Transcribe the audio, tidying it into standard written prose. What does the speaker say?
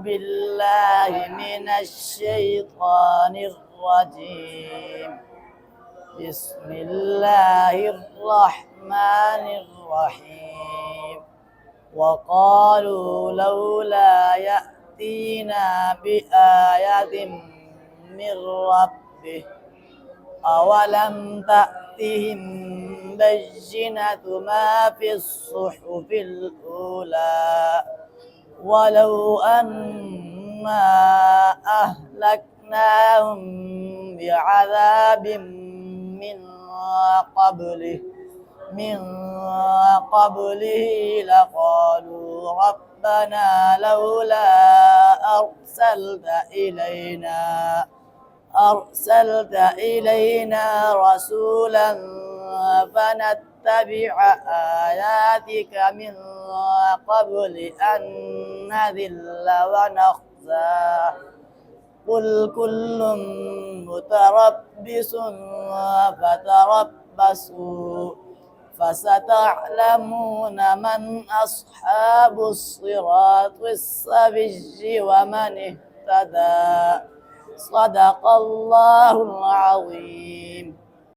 بالله من الشيطان الرجيم. بسم الله الرحمن الرحيم. وقالوا لولا يأتينا بآية من ربه أولم تأتهم بينة ما في الصحف الأولى ولو أنا أهلكناهم بعذاب من قبله لقالوا ربنا لولا أرسلت إلينا رسولا فنتبع آياتك من قبل أن نذل ونخزى قل كل متربص فتربصوا فستعلمون من أصحاب الصراط السوي ومن اهتدى. صدق الله العظيم.